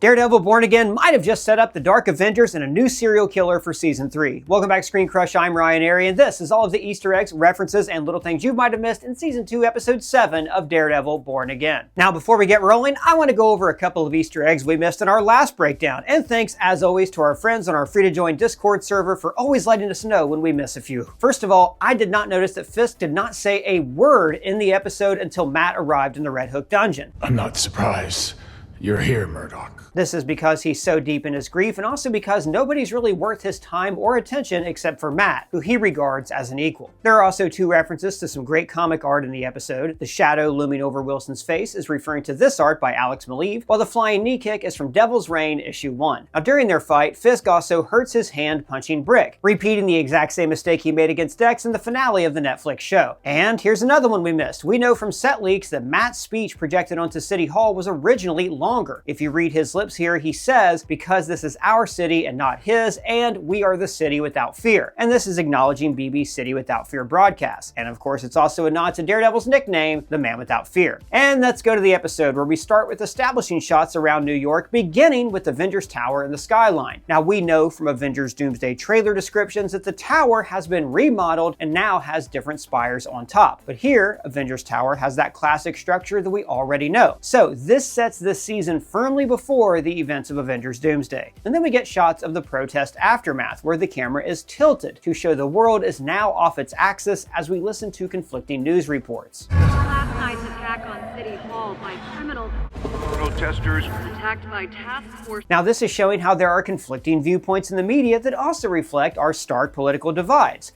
Daredevil Born Again might have just set up the Dark Avengers and a new serial killer for Season 3. Welcome back to ScreenCrush, I'm Ryan Airy, and this is all of the Easter eggs, references, and little things you might have missed in Season 2, Episode 7 of Daredevil Born Again. Now, before we get rolling, I want to go over a couple of Easter eggs we missed in our last breakdown, and thanks, as always, to our friends on our free-to-join Discord server for always letting us know when we miss a few. First of all, I did not notice that Fisk did not say a word in the episode until Matt arrived in the Red Hook dungeon. I'm not surprised. You're here, Murdoch. This is because he's so deep in his grief, and also because nobody's really worth his time or attention except for Matt, who he regards as an equal. There are also two references to some great comic art in the episode. The shadow looming over Wilson's face is referring to this art by Alex Maleev, while the flying knee kick is from Devil's Reign issue 1. Now, during their fight, Fisk also hurts his hand punching Brick, repeating the exact same mistake he made against Dex in the finale of the Netflix show. And here's another one we missed. We know from set leaks that Matt's speech projected onto City Hall was originally longer. If you read his lips here, he says, "Because this is our city and not his, and we are the city without fear." And this is acknowledging BB's City Without Fear broadcast. And of course, it's also a nod to Daredevil's nickname, the Man Without Fear. And let's go to the episode where we start with establishing shots around New York, beginning with Avengers Tower and the skyline. Now, we know from Avengers Doomsday trailer descriptions that the tower has been remodeled and now has different spires on top. But here, Avengers Tower has that classic structure that we already know. So this sets this season firmly before the events of Avengers Doomsday. And then we get shots of the protest aftermath, where the camera is tilted to show the world is now off its axis as we listen to conflicting news reports. Last night's attack on City Hall by criminal protesters attacked by task force. Now, this is showing how there are conflicting viewpoints in the media that also reflect our stark political divides,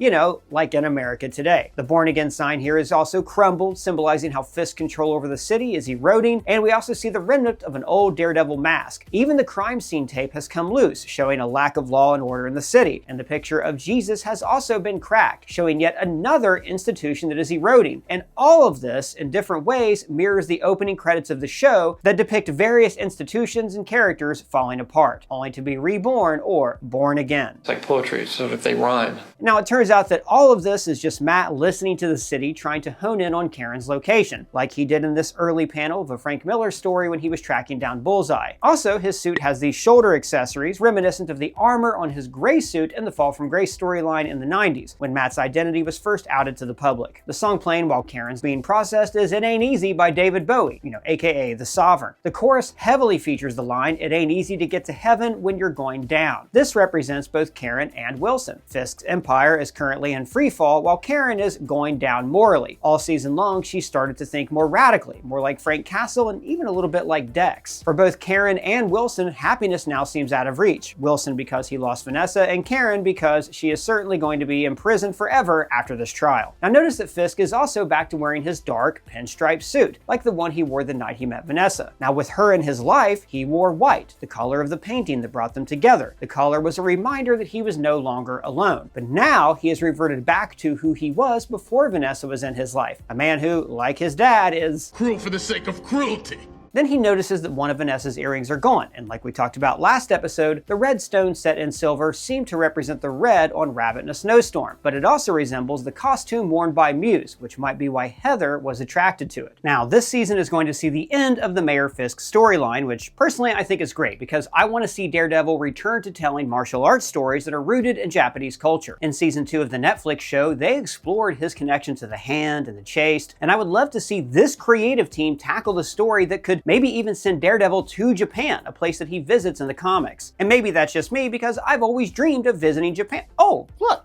like in America today. The Born Again sign here is also crumbled, symbolizing how Fisk's control over the city is eroding, and we also see the remnant of an old Daredevil mask. Even the crime scene tape has come loose, showing a lack of law and order in the city, and the picture of Jesus has also been cracked, showing yet another institution that is eroding. And all of this, in different ways, mirrors the opening credits of the show that depict various institutions and characters falling apart, only to be reborn or born again. It's like poetry, so if they rhyme. Now, it turns out that all of this is just Matt listening to the city trying to hone in on Karen's location, like he did in this early panel of a Frank Miller story when he was tracking down Bullseye. Also, his suit has these shoulder accessories reminiscent of the armor on his gray suit in the Fall from Grace storyline in the 90s, when Matt's identity was first outed to the public. The song playing while Karen's being processed is It Ain't Easy by David Bowie, aka The Sovereign. The chorus heavily features the line, "It ain't easy to get to heaven when you're going down." This represents both Karen and Wilson. Fisk's empire is currently in free fall, while Karen is going down morally. All season long, she started to think more radically, more like Frank Castle and even a little bit like Dex. For both Karen and Wilson, happiness now seems out of reach. Wilson because he lost Vanessa, and Karen because she is certainly going to be imprisoned forever after this trial. Now notice that Fisk is also back to wearing his dark pinstripe suit, like the one he wore the night he met Vanessa. Now with her in his life, he wore white, the color of the painting that brought them together. The color was a reminder that he was no longer alone. But now he has reverted back to who he was before Vanessa was in his life. A man who, like his dad, is Cruel for the sake of cruelty. Then he notices that one of Vanessa's earrings are gone, and like we talked about last episode, the red stones set in silver seem to represent the red on Rabbit in a Snowstorm, but it also resembles the costume worn by Muse, which might be why Heather was attracted to it. Now, this season is going to see the end of the Mayor Fisk storyline, which personally I think is great, because I want to see Daredevil return to telling martial arts stories that are rooted in Japanese culture. In season 2 of the Netflix show, they explored his connection to the hand and the chase, and I would love to see this creative team tackle the story that could maybe even send Daredevil to Japan, a place that he visits in the comics. And maybe that's just me, because I've always dreamed of visiting Japan. Oh, look!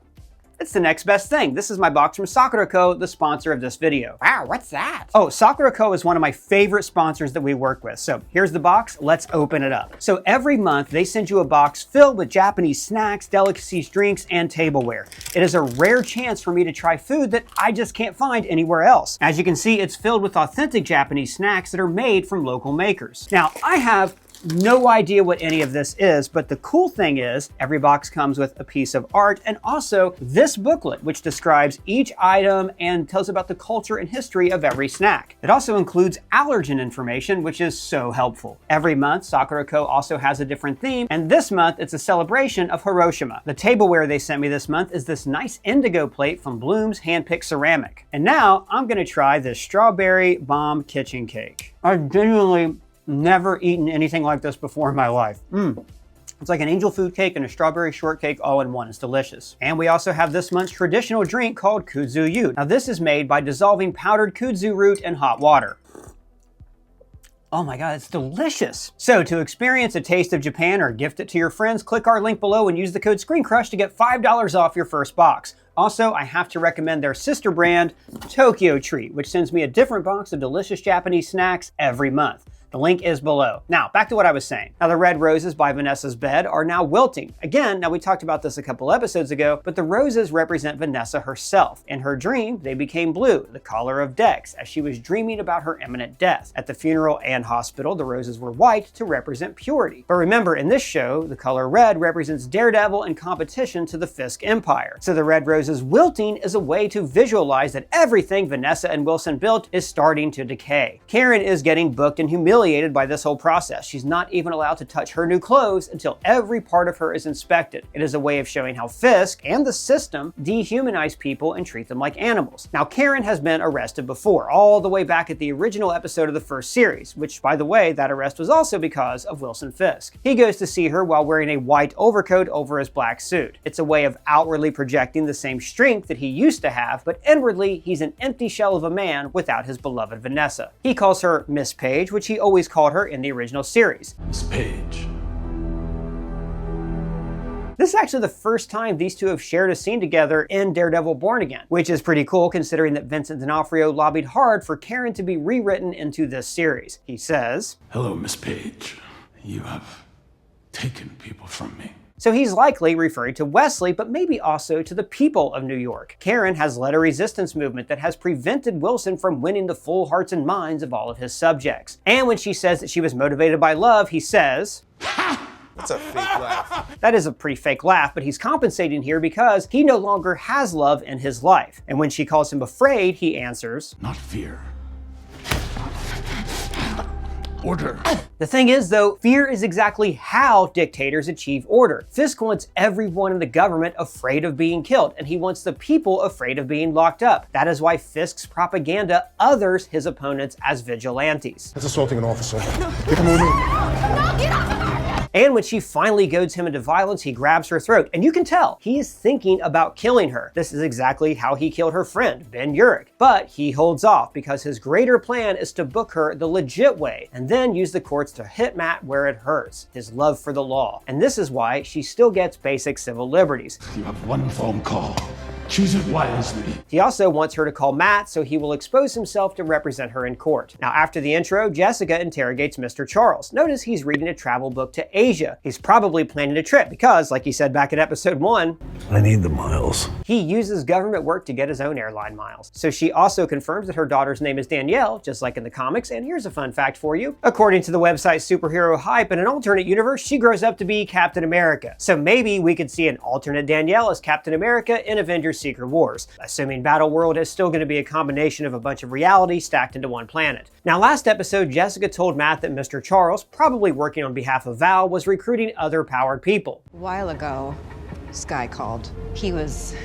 It's the next best thing. This is my box from Sakura Co., the sponsor of this video. Wow, what's that? Oh, Sakura Co. is one of my favorite sponsors that we work with. So here's the box, let's open it up. So every month they send you a box filled with Japanese snacks, delicacies, drinks, and tableware. It is a rare chance for me to try food that I just can't find anywhere else. As you can see, it's filled with authentic Japanese snacks that are made from local makers. Now, I have no idea what any of this is, but the cool thing is every box comes with a piece of art and also this booklet, which describes each item and tells about the culture and history of every snack. It also includes allergen information, which is so helpful. Every month, Sakura Co. also has a different theme, and this month it's a celebration of Hiroshima. The tableware they sent me this month is this nice indigo plate from Bloom's Handpicked Ceramic. And now I'm gonna try this strawberry bomb kitchen cake. I genuinely Never eaten anything like this before in my life. It's like an angel food cake and a strawberry shortcake all in one. It's delicious. And we also have this month's traditional drink called kudzu yu. Now this is made by dissolving powdered kudzu root in hot water. Oh my god, it's delicious. So to experience a taste of Japan or gift it to your friends, click our link below and use the code ScreenCrush to get $5 off your first box. Also, I have to recommend their sister brand, Tokyo Treat, which sends me a different box of delicious Japanese snacks every month. The link is below. Now, back to what I was saying. Now, the red roses by Vanessa's bed are now wilting. Again, now we talked about this a couple episodes ago, but the roses represent Vanessa herself. In her dream, they became blue, the color of Dex, as she was dreaming about her imminent death. At the funeral and hospital, the roses were white to represent purity. But remember, in this show, the color red represents Daredevil and competition to the Fisk Empire. So the red roses wilting is a way to visualize that everything Vanessa and Wilson built is starting to decay. Karen is getting booked and humiliated by this whole process. She's not even allowed to touch her new clothes until every part of her is inspected. It is a way of showing how Fisk and the system dehumanize people and treat them like animals. Now, Karen has been arrested before, all the way back at the original episode of the first series, which, by the way, that arrest was also because of Wilson Fisk. He goes to see her while wearing a white overcoat over his black suit. It's a way of outwardly projecting the same strength that he used to have, but inwardly, he's an empty shell of a man without his beloved Vanessa. He calls her Miss Page, which he always called her in the original series. Miss Page. This is actually the first time these two have shared a scene together in Daredevil Born Again, which is pretty cool considering that Vincent D'Onofrio lobbied hard for Karen to be rewritten into this series. He says, Hello, Miss Page. You have taken people from me. So he's likely referring to Wesley, but maybe also to the people of New York. Karen has led a resistance movement that has prevented Wilson from winning the full hearts and minds of all of his subjects. And when she says that she was motivated by love, he says, That's a fake laugh. That is a pretty fake laugh, but he's compensating here because he no longer has love in his life. And when she calls him afraid, he answers, Not fear. Order. The thing is, though, fear is exactly how dictators achieve order. Fisk wants everyone in the government afraid of being killed, and he wants the people afraid of being locked up. That is why Fisk's propaganda others his opponents as vigilantes. That's assaulting an officer. Get him removed. And when she finally goads him into violence, he grabs her throat. And you can tell he is thinking about killing her. This is exactly how he killed her friend, Ben Urich. But he holds off because his greater plan is to book her the legit way and then use the courts to hit Matt where it hurts, his love for the law. And this is why she still gets basic civil liberties. You have one phone call. Choose it wisely. He also wants her to call Matt so he will expose himself to represent her in court. Now, after the intro, Jessica interrogates Mr. Charles. Notice he's reading a travel book to Asia. He's probably planning a trip because, like he said back in episode 1, I need the miles. he uses government work to get his own airline miles. So she also confirms that her daughter's name is Danielle, just like in the comics, and here's a fun fact for you. According to the website Superhero Hype, in an alternate universe, she grows up to be Captain America. So maybe we could see an alternate Danielle as Captain America in Avengers Secret Wars, assuming Battleworld is still going to be a combination of a bunch of reality stacked into one planet. Now, last episode, Jessica told Matt that Mr. Charles, probably working on behalf of Val, was recruiting other powered people. A while ago, this guy called. He was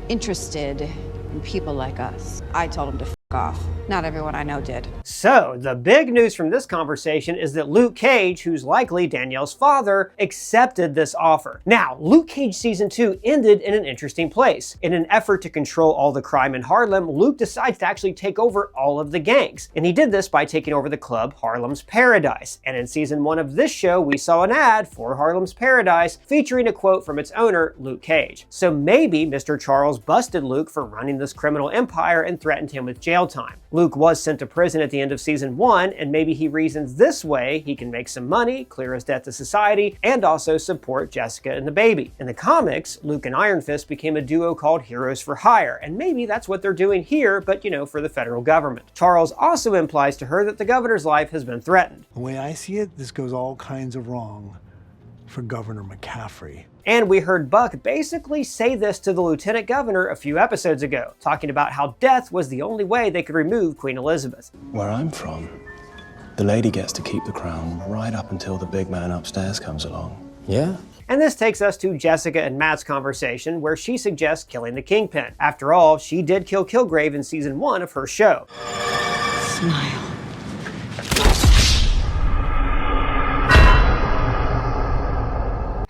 interested in people like us. I told him to f off. Not everyone I know did. So, the big news from this conversation is that Luke Cage, who's likely Danielle's father, accepted this offer. Now, Luke Cage Season 2 ended in an interesting place. In an effort to control all the crime in Harlem, Luke decides to actually take over all of the gangs. And he did this by taking over the club Harlem's Paradise. And in Season 1 of this show, we saw an ad for Harlem's Paradise featuring a quote from its owner, Luke Cage. So maybe Mr. Charles busted Luke for running this criminal empire and threatened him with jail time. Luke was sent to prison at the end of Season 1, and maybe he reasons this way he can make some money, clear his debt to society, and also support Jessica and the baby. In the comics, Luke and Iron Fist became a duo called Heroes for Hire, and maybe that's what they're doing here, but for the federal government. Charles also implies to her that the governor's life has been threatened. The way I see it, this goes all kinds of wrong for Governor McCaffrey. And we heard Buck basically say this to the lieutenant governor a few episodes ago, talking about how death was the only way they could remove Queen Elizabeth. Where I'm from, the lady gets to keep the crown right up until the big man upstairs comes along. Yeah? And this takes us to Jessica and Matt's conversation where she suggests killing the Kingpin. After all, she did kill Kilgrave in Season 1 of her show. Smile.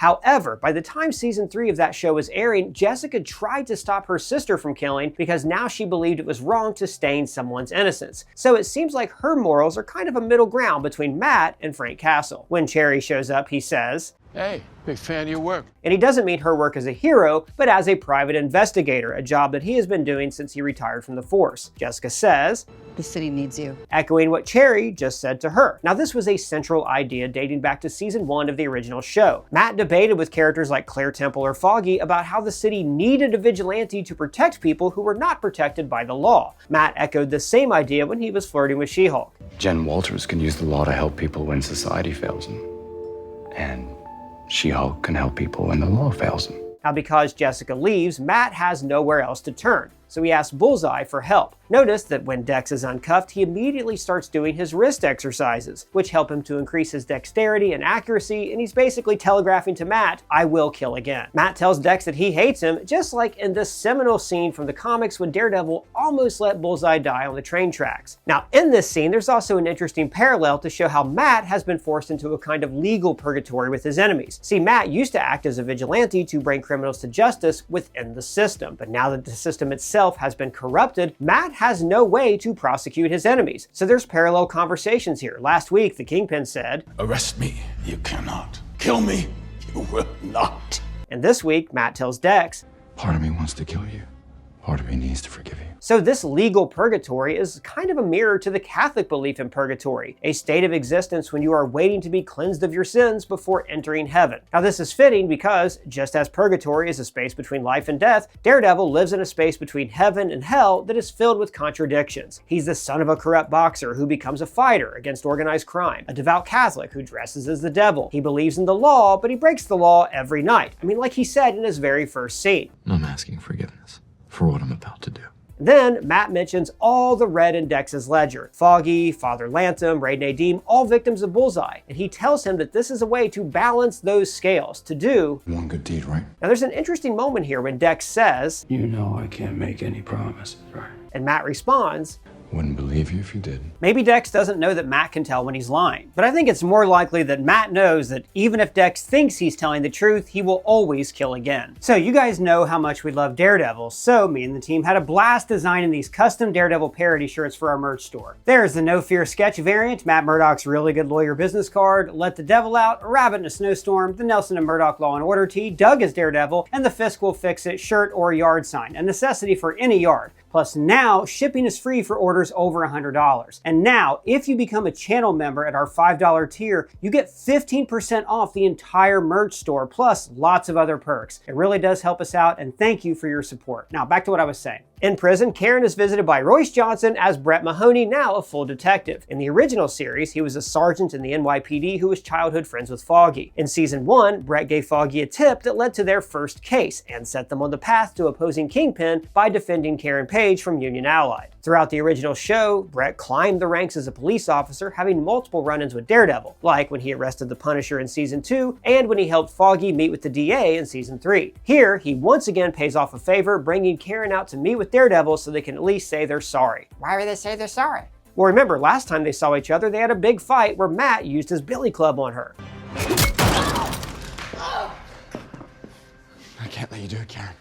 However, by the time season 3 of that show was airing, Jessica tried to stop her sister from killing because now she believed it was wrong to stain someone's innocence. So it seems like her morals are kind of a middle ground between Matt and Frank Castle. When Cherry shows up, he says, Hey, big fan of your work. and he doesn't mean her work as a hero, but as a private investigator, a job that he has been doing since he retired from the force. Jessica says, The city needs you. echoing what Cherry just said to her. Now, this was a central idea dating back to season 1 of the original show. Matt debated with characters like Claire Temple or Foggy about how the city needed a vigilante to protect people who were not protected by the law. Matt echoed the same idea when he was flirting with She-Hulk. Jen Walters can use the law to help people when society fails them. And She-Hulk can help people when the law fails them. Now, because Jessica leaves, Matt has nowhere else to turn, so he asks Bullseye for help. Notice that when Dex is uncuffed, he immediately starts doing his wrist exercises, which help him to increase his dexterity and accuracy, and he's basically telegraphing to Matt, I will kill again. Matt tells Dex that he hates him, just like in this seminal scene from the comics when Daredevil almost let Bullseye die on the train tracks. Now, in this scene, there's also an interesting parallel to show how Matt has been forced into a kind of legal purgatory with his enemies. See, Matt used to act as a vigilante to bring criminals to justice within the system, but now that the system itself has been corrupted, Matt has no way to prosecute his enemies. So there's parallel conversations here. Last week, the Kingpin said, Arrest me, you cannot. Kill me, you will not. and this week, Matt tells Dex, Part of me wants to kill you. Part of me needs to forgive you. So this legal purgatory is kind of a mirror to the Catholic belief in purgatory, a state of existence when you are waiting to be cleansed of your sins before entering heaven. Now this is fitting because, just as purgatory is a space between life and death, Daredevil lives in a space between heaven and hell that is filled with contradictions. He's the son of a corrupt boxer who becomes a fighter against organized crime, a devout Catholic who dresses as the devil. He believes in the law, but he breaks the law every night. I mean, like he said in his very first scene. I'm asking forgiveness for what I'm about to do. Then Matt mentions all the red in Dex's ledger. Foggy, Father Lantham, Ray Nadeem, all victims of Bullseye. And he tells him that this is a way to balance those scales, to do One good deed, right? Now there's an interesting moment here when Dex says, You know I can't make any promises, right? and Matt responds, Wouldn't believe you if you did. maybe Dex doesn't know that Matt can tell when he's lying. But I think it's more likely that Matt knows that even if Dex thinks he's telling the truth, he will always kill again. So you guys know how much we love Daredevil, so me and the team had a blast designing these custom Daredevil parody shirts for our merch store. There's the No Fear sketch variant, Matt Murdock's Really Good Lawyer business card, Let the Devil Out, A Rabbit in a Snowstorm, the Nelson and Murdock Law and Order tee, Doug as Daredevil, and the Fisk Will Fix It shirt or yard sign, a necessity for any yard. Plus now, shipping is free for orders over $100. And now, if you become a channel member at our $5 tier, you get 15% off the entire merch store, plus lots of other perks. It really does help us out, and thank you for your support. Now, back to what I was saying. In prison, Karen is visited by Royce Johnson as Brett Mahoney, now a full detective. In the original series, he was a sergeant in the NYPD who was childhood friends with Foggy. In season 1, Brett gave Foggy a tip that led to their first case and set them on the path to opposing Kingpin by defending Karen Page from Union Allied. Throughout the original show, Brett climbed the ranks as a police officer, having multiple run-ins with Daredevil, like when he arrested the Punisher in season 2 and when he helped Foggy meet with the DA in season 3. Here, he once again pays off a favor, bringing Karen out to meet with Daredevil so they can at least say they're sorry. Why would they say they're sorry? Well, remember, last time they saw each other, they had a big fight where Matt used his billy club on her. I can't let you do it, Karen.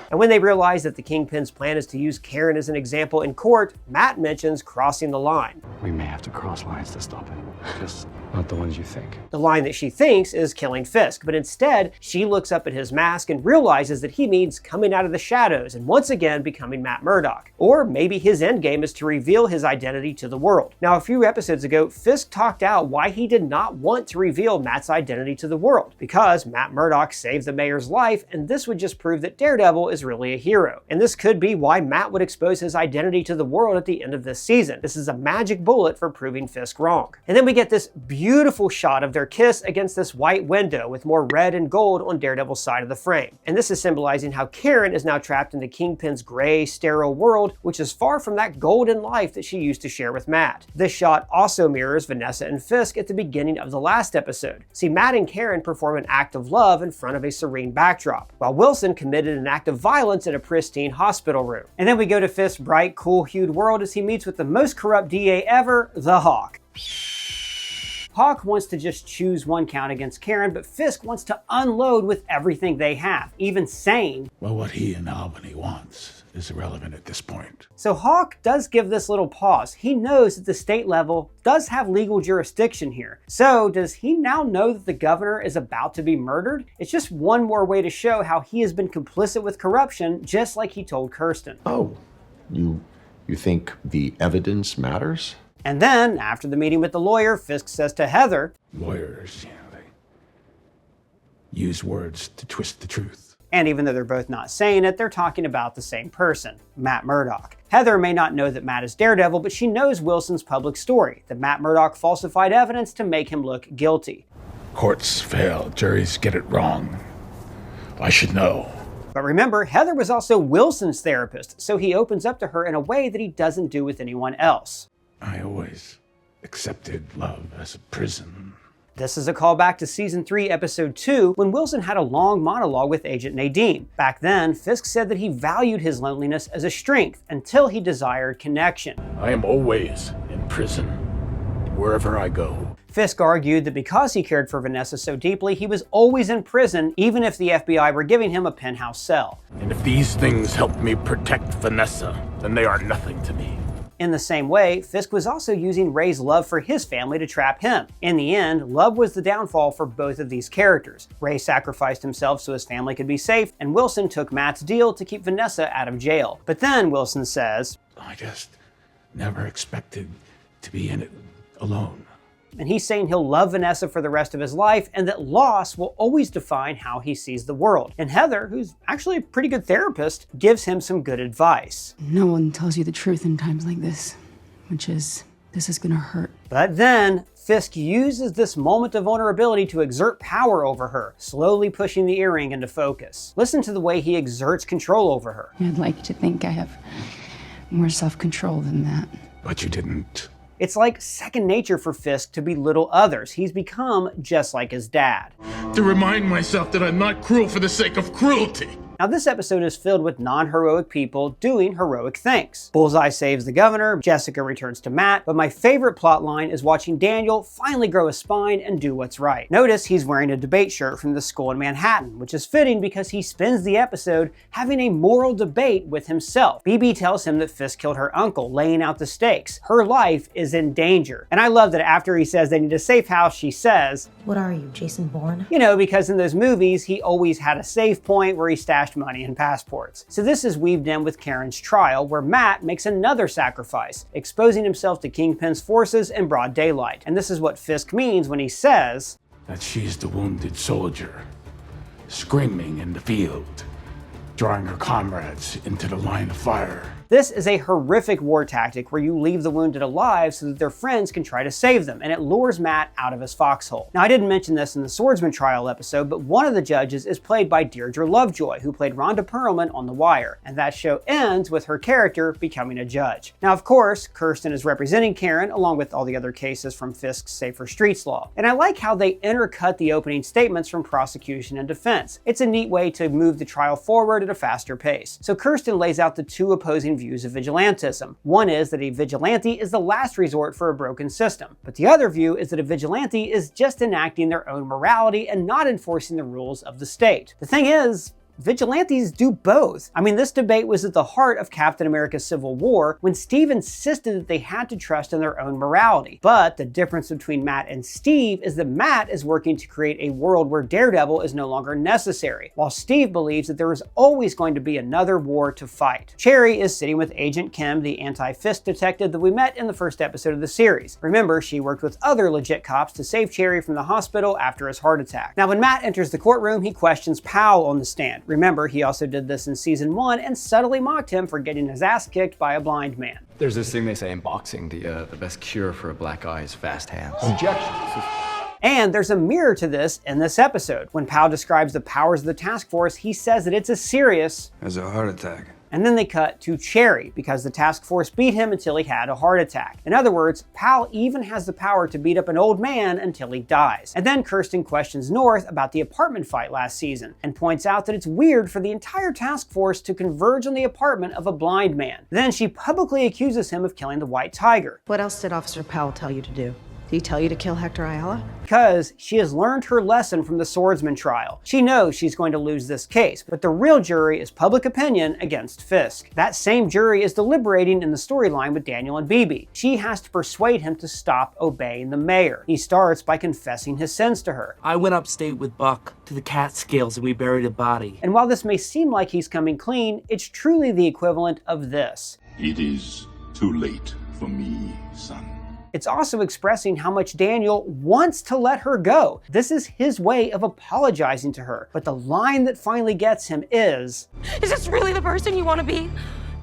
And when they realize that the Kingpin's plan is to use Karen as an example in court, Matt mentions crossing the line. We may have to cross lines to stop it. Just not the ones you think. The line that she thinks is killing Fisk, but instead, she looks up at his mask and realizes that he means coming out of the shadows and once again becoming Matt Murdock. Or maybe his endgame is to reveal his identity to the world. Now, a few episodes ago, Fisk talked out why he did not want to reveal Matt's identity to the world, because Matt Murdock saved the mayor's life, and this would just prove that Daredevil is really a hero. And this could be why Matt would expose his identity to the world at the end of this season. This is a magic bullet for proving Fisk wrong. And then we get this beautiful shot of their kiss against this white window with more red and gold on Daredevil's side of the frame. And this is symbolizing how Karen is now trapped in the Kingpin's gray, sterile world, which is far from that golden life that she used to share with Matt. This shot also mirrors Vanessa and Fisk at the beginning of the last episode. See, Matt and Karen perform an act of love in front of a serene backdrop, while Wilson committed an act of violence in a pristine hospital room. And then we go to Fisk's bright, cool-hued world as he meets with the most corrupt DA ever, the Hawk. Hawk wants to just choose one count against Karen, but Fisk wants to unload with everything they have, even saying, Well, what he and Albany wants is irrelevant at this point. So Hawk does give this little pause. He knows that the state level does have legal jurisdiction here. So does he now know that the governor is about to be murdered? It's just one more way to show how he has been complicit with corruption, just like he told Kirsten. Oh, you think the evidence matters? And then, after the meeting with the lawyer, Fisk says to Heather, Lawyers, they use words to twist the truth. And even though they're both not saying it, they're talking about the same person, Matt Murdock. Heather may not know that Matt is Daredevil, but she knows Wilson's public story, that Matt Murdock falsified evidence to make him look guilty. Courts fail, juries get it wrong. I should know. But remember, Heather was also Wilson's therapist, so he opens up to her in a way that he doesn't do with anyone else. I always accepted love as a prison. This is a callback to Season 3, Episode 2, when Wilson had a long monologue with Agent Nadeem. Back then, Fisk said that he valued his loneliness as a strength until he desired connection. I am always in prison, wherever I go. Fisk argued that because he cared for Vanessa so deeply, he was always in prison, even if the FBI were giving him a penthouse cell. And if these things help me protect Vanessa, then they are nothing to me. In the same way, Fisk was also using Ray's love for his family to trap him. In the end, love was the downfall for both of these characters. Ray sacrificed himself so his family could be safe, and Wilson took Matt's deal to keep Vanessa out of jail. But then Wilson says, I just never expected to be in it alone. And he's saying he'll love Vanessa for the rest of his life, and that loss will always define how he sees the world. And Heather, who's actually a pretty good therapist, gives him some good advice. No one tells you the truth in times like this, which is, this is gonna hurt. But then, Fisk uses this moment of vulnerability to exert power over her, slowly pushing the earring into focus. Listen to the way he exerts control over her. I'd like to think I have more self-control than that. But you didn't. It's like second nature for Fisk to belittle others. He's become just like his dad. To remind myself that I'm not cruel for the sake of cruelty. Now this episode is filled with non-heroic people doing heroic things. Bullseye saves the governor, Jessica returns to Matt, but my favorite plot line is watching Daniel finally grow a spine and do what's right. Notice he's wearing a debate shirt from the school in Manhattan, which is fitting because he spends the episode having a moral debate with himself. BB tells him that Fisk killed her uncle, laying out the stakes. Her life is in danger. And I love that after he says they need a safe house, she says, What are you, Jason Bourne? You know, because in those movies, he always had a safe point where he stashed money and passports. So this is weaved in with Karen's trial, where Matt makes another sacrifice, exposing himself to Kingpin's forces in broad daylight. And this is what Fisk means when he says, that she's the wounded soldier, screaming in the field, drawing her comrades into the line of fire. This is a horrific war tactic where you leave the wounded alive so that their friends can try to save them, and it lures Matt out of his foxhole. Now, I didn't mention this in the Swordsman trial episode, but one of the judges is played by Deirdre Lovejoy, who played Rhonda Perlman on The Wire, and that show ends with her character becoming a judge. Now, of course, Kirsten is representing Karen, along with all the other cases from Fisk's Safer Streets law. And I like how they intercut the opening statements from prosecution and defense. It's a neat way to move the trial forward at a faster pace. So Kirsten lays out the two opposing views of vigilantism. One is that a vigilante is the last resort for a broken system, but the other view is that a vigilante is just enacting their own morality and not enforcing the rules of the state. The thing is, vigilantes do both. I mean, this debate was at the heart of Captain America's Civil War when Steve insisted that they had to trust in their own morality. But the difference between Matt and Steve is that Matt is working to create a world where Daredevil is no longer necessary, while Steve believes that there is always going to be another war to fight. Cherry is sitting with Agent Kim, the anti-Fisk detective that we met in the first episode of the series. Remember, she worked with other legit cops to save Cherry from the hospital after his heart attack. Now, when Matt enters the courtroom, he questions Powell on the stand. Remember, he also did this in season 1 and subtly mocked him for getting his ass kicked by a blind man. There's this thing they say in boxing, the best cure for a black eye is fast hands. And there's a mirror to this in this episode. When Powell describes the powers of the task force, he says that it's as serious as a heart attack. And then they cut to Cherry, because the task force beat him until he had a heart attack. In other words, Powell even has the power to beat up an old man until he dies. And then Kirsten questions North about the apartment fight last season, and points out that it's weird for the entire task force to converge on the apartment of a blind man. Then she publicly accuses him of killing the White Tiger. What else did Officer Powell tell you to do? Did he tell you to kill Hector Ayala? Because she has learned her lesson from the swordsman trial. She knows she's going to lose this case, but the real jury is public opinion against Fisk. That same jury is deliberating in the storyline with Daniel and Bibi. She has to persuade him to stop obeying the mayor. He starts by confessing his sins to her. I went upstate with Buck to the Catskills and we buried a body. And while this may seem like he's coming clean, it's truly the equivalent of this. It is too late for me, son. It's also expressing how much Daniel wants to let her go. This is his way of apologizing to her. But the line that finally gets him is this really the person you want to be?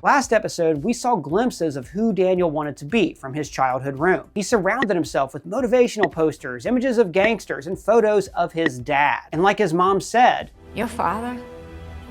Last episode, we saw glimpses of who Daniel wanted to be from his childhood room. He surrounded himself with motivational posters, images of gangsters, and photos of his dad. And like his mom said, your father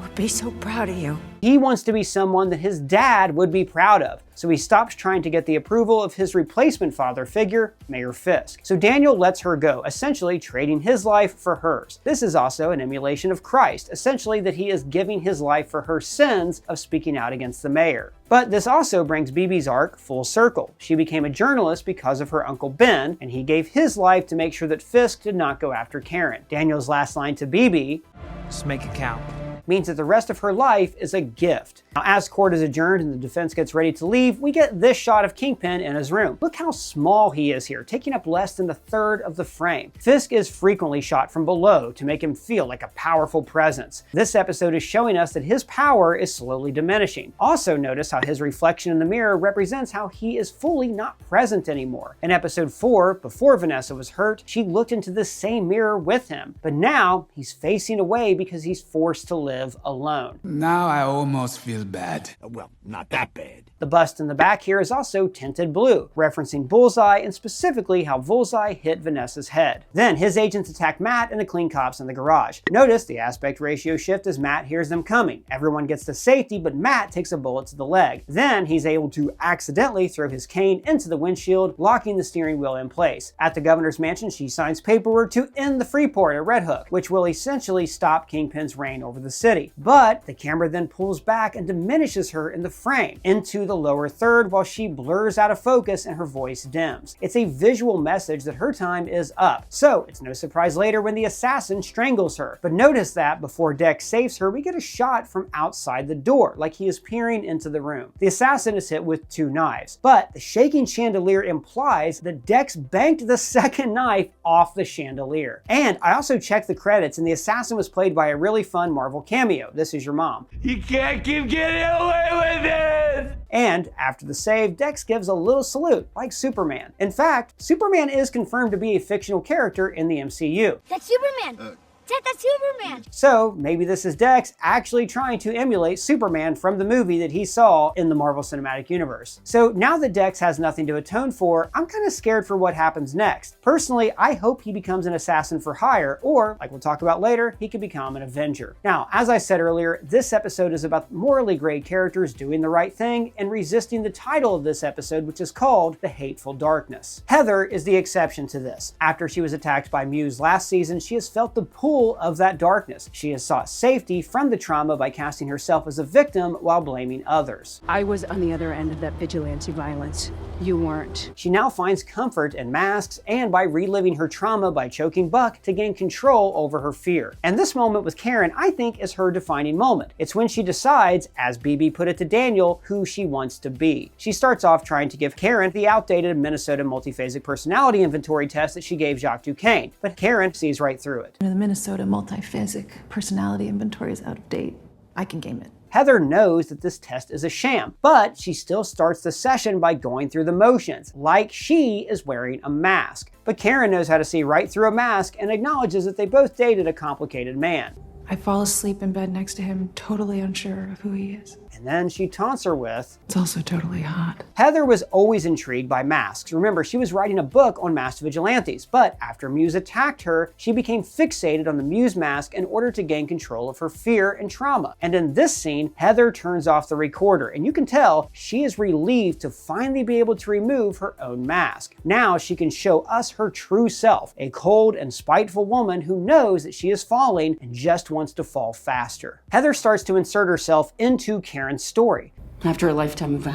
would be so proud of you. He wants to be someone that his dad would be proud of. So he stops trying to get the approval of his replacement father figure, Mayor Fisk. So Daniel lets her go, essentially trading his life for hers. This is also an emulation of Christ, essentially that he is giving his life for her sins of speaking out against the mayor. But this also brings Bibi's arc full circle. She became a journalist because of her uncle Ben, and he gave his life to make sure that Fisk did not go after Karen. Daniel's last line to Bibi, just make it count, means that the rest of her life is a gift. Now, as court is adjourned and the defense gets ready to leave, we get this shot of Kingpin in his room. Look how small he is here, taking up less than a third of the frame. Fisk is frequently shot from below to make him feel like a powerful presence. This episode is showing us that his power is slowly diminishing. Also notice how his reflection in the mirror represents how he is fully not present anymore. In episode 4, before Vanessa was hurt, she looked into the same mirror with him. But now, he's facing away because he's forced to live alone. Now I almost feel bad. Well, not that bad. The bust in the back here is also tinted blue, referencing Bullseye and specifically how Bullseye hit Vanessa's head. Then his agents attack Matt and the clean cops in the garage. Notice the aspect ratio shift as Matt hears them coming. Everyone gets to safety, but Matt takes a bullet to the leg. Then he's able to accidentally throw his cane into the windshield, locking the steering wheel in place. At the governor's mansion, she signs paperwork to end the Freeport at Red Hook, which will essentially stop Kingpin's reign over the city. But the camera then pulls back and diminishes her in the frame into the lower third while she blurs out of focus and her voice dims. It's a visual message that her time is up. So it's no surprise later when the assassin strangles her. But notice that before Dex saves her, we get a shot from outside the door, like he is peering into the room. The assassin is hit with 2 knives, but the shaking chandelier implies that Dex banked the second knife off the chandelier. And I also checked the credits, and the assassin was played by a really fun Marvel cameo. This is your mom. You can't keep getting away with it! And after the save, Dex gives a little salute, like Superman. In fact, Superman is confirmed to be a fictional character in the MCU. That's Superman! That's Superman! So maybe this is Dex actually trying to emulate Superman from the movie that he saw in the Marvel Cinematic Universe. So now that Dex has nothing to atone for, I'm kind of scared for what happens next. Personally, I hope he becomes an assassin for hire, or, like we'll talk about later, he could become an Avenger. Now, as I said earlier, this episode is about morally gray characters doing the right thing and resisting the title of this episode, which is called The Hateful Darkness. Heather is the exception to this. After she was attacked by Muse last season, she has felt the pull of that darkness. She has sought safety from the trauma by casting herself as a victim while blaming others. I was on the other end of that vigilante violence. You weren't. She now finds comfort in masks and by reliving her trauma by choking Buck to gain control over her fear. And this moment with Karen, I think, is her defining moment. It's when she decides, as Bibi put it to Daniel, who she wants to be. She starts off trying to give Karen the outdated Minnesota multiphasic personality inventory test that she gave Jacques Duquesne, but Karen sees right through it. The Minnesota multiphasic personality inventory is out of date. I can game it. Heather knows that this test is a sham, but she still starts the session by going through the motions, like she is wearing a mask. But Karen knows how to see right through a mask and acknowledges that they both dated a complicated man. I fall asleep in bed next to him, totally unsure of who he is. And then she taunts her with, "It's also totally hot." Heather was always intrigued by masks. Remember, she was writing a book on masked vigilantes, but after Muse attacked her, she became fixated on the Muse mask in order to gain control of her fear and trauma. And in this scene, Heather turns off the recorder, and you can tell she is relieved to finally be able to remove her own mask. Now she can show us her true self, a cold and spiteful woman who knows that she is falling and just wants to fall faster. Heather starts to insert herself into Karen's story. After a lifetime of,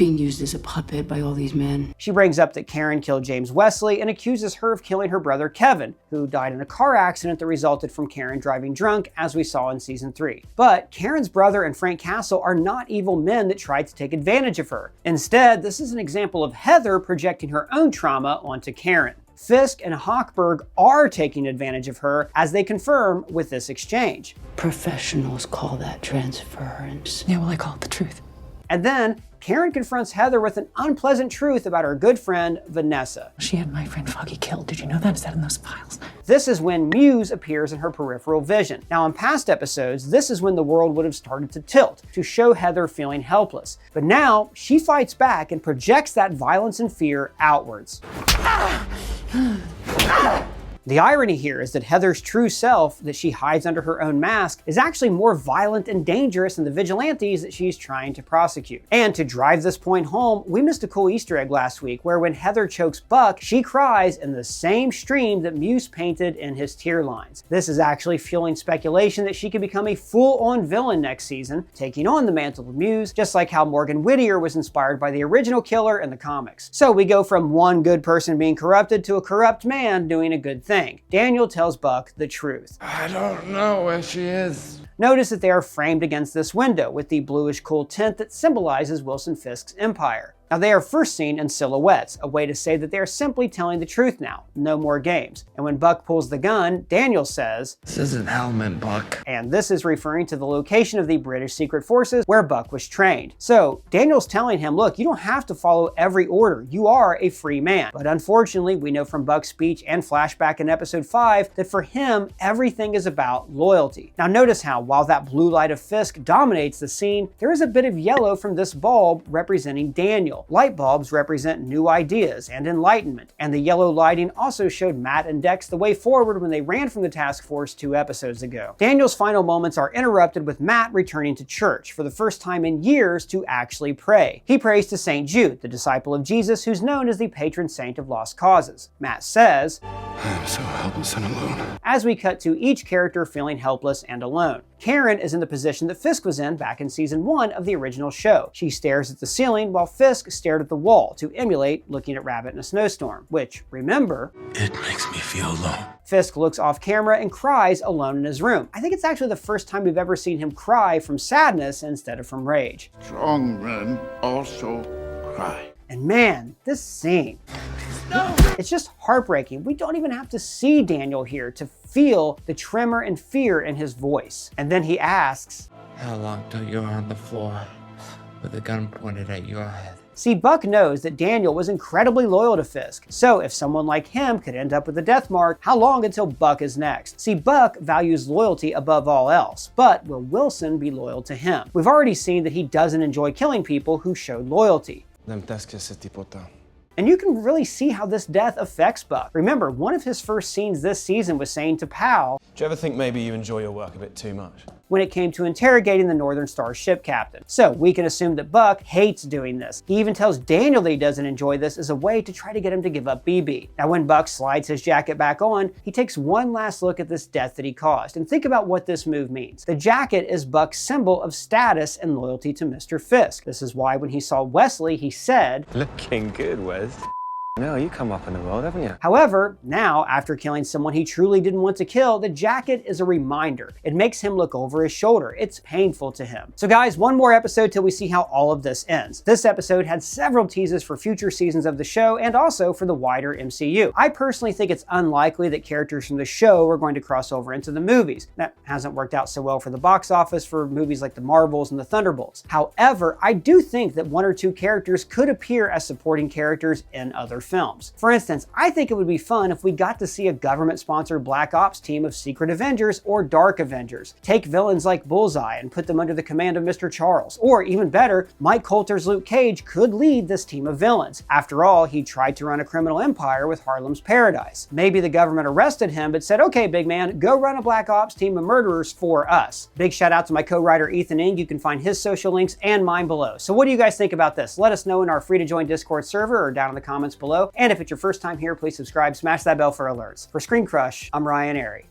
being used as a puppet by all these men. She brings up that Karen killed James Wesley and accuses her of killing her brother Kevin, who died in a car accident that resulted from Karen driving drunk, as we saw in season 3. But Karen's brother and Frank Castle are not evil men that tried to take advantage of her. Instead, this is an example of Heather projecting her own trauma onto Karen. Fisk and Hochberg are taking advantage of her, as they confirm with this exchange. Professionals call that transference. Yeah, well, I call it the truth. And then Karen confronts Heather with an unpleasant truth about her good friend, Vanessa. She had my friend Foggy killed. Did you know that? Is that in those files? This is when Muse appears in her peripheral vision. Now, in past episodes, this is when the world would have started to tilt, to show Heather feeling helpless. But now, she fights back and projects that violence and fear outwards. The irony here is that Heather's true self that she hides under her own mask is actually more violent and dangerous than the vigilantes that she's trying to prosecute. And to drive this point home, we missed a cool Easter egg last week where when Heather chokes Buck, she cries in the same stream that Muse painted in his tear lines. This is actually fueling speculation that she could become a full-on villain next season, taking on the mantle of Muse, just like how Morgan Whittier was inspired by the original killer in the comics. So we go from one good person being corrupted to a corrupt man doing a good thing. Daniel tells Buck the truth. I don't know where she is. Notice that they are framed against this window with the bluish cool tint that symbolizes Wilson Fisk's empire. Now, they are first seen in silhouettes, a way to say that they are simply telling the truth now, no more games. And when Buck pulls the gun, Daniel says, "This isn't Helmet, Buck." And this is referring to the location of the British Secret Forces where Buck was trained. So Daniel's telling him, look, you don't have to follow every order. You are a free man. But unfortunately, we know from Buck's speech and flashback in episode 5 that for him, everything is about loyalty. Now notice how, while that blue light of Fisk dominates the scene, there is a bit of yellow from this bulb representing Daniel. Light bulbs represent new ideas and enlightenment, and the yellow lighting also showed Matt and Dex the way forward when they ran from the task force 2 episodes ago. Daniel's final moments are interrupted with Matt returning to church for the first time in years to actually pray. He prays to St. Jude, the disciple of Jesus who's known as the patron saint of lost causes. Matt says, I am so helpless and alone. As we cut to each character feeling helpless and alone. Karen is in the position that Fisk was in back in season 1 of the original show. She stares at the ceiling while Fisk stared at the wall to emulate looking at Rabbit in a snowstorm, which, remember, It makes me feel alone. Fisk looks off camera and cries alone in his room. I think it's actually the first time we've ever seen him cry from sadness instead of from rage. Strong men also cry. And man, this scene. No. It's just heartbreaking. We don't even have to see Daniel here to feel the tremor and fear in his voice. And then he asks, How long till you're on the floor with a gun pointed at your head? See, Buck knows that Daniel was incredibly loyal to Fisk, so if someone like him could end up with a death mark, how long until Buck is next? See, Buck values loyalty above all else, but will Wilson be loyal to him? We've already seen that he doesn't enjoy killing people who showed loyalty. And you can really see how this death affects Buck. Remember, one of his first scenes this season was saying to Pal, Do you ever think maybe you enjoy your work a bit too much? When it came to interrogating the Northern Star ship captain. So we can assume that Buck hates doing this. He even tells Daniel that he doesn't enjoy this as a way to try to get him to give up BB. Now when Buck slides his jacket back on, he takes one last look at this death that he caused. And think about what this move means. The jacket is Buck's symbol of status and loyalty to Mr. Fisk. This is why when he saw Wesley, he said, Looking good, Wes. No, you come up in the world, haven't you? However, now, after killing someone he truly didn't want to kill, the jacket is a reminder. It makes him look over his shoulder. It's painful to him. So guys, one more episode till we see how all of this ends. This episode had several teases for future seasons of the show and also for the wider MCU. I personally think it's unlikely that characters from the show are going to cross over into the movies. That hasn't worked out so well for the box office for movies like the Marvels and the Thunderbolts. However, I do think that 1 or 2 characters could appear as supporting characters in other films. For instance, I think it would be fun if we got to see a government-sponsored Black Ops team of Secret Avengers or Dark Avengers. Take villains like Bullseye and put them under the command of Mr. Charles. Or even better, Mike Coulter's Luke Cage could lead this team of villains. After all, he tried to run a criminal empire with Harlem's Paradise. Maybe the government arrested him but said, okay, big man, go run a Black Ops team of murderers for us. Big shout out to my co-writer Ethan Ing. You can find his social links and mine below. So what do you guys think about this? Let us know in our free to join Discord server or down in the comments below. And if it's your first time here, please subscribe, smash that bell for alerts. For ScreenCrush, I'm Ryan Airy.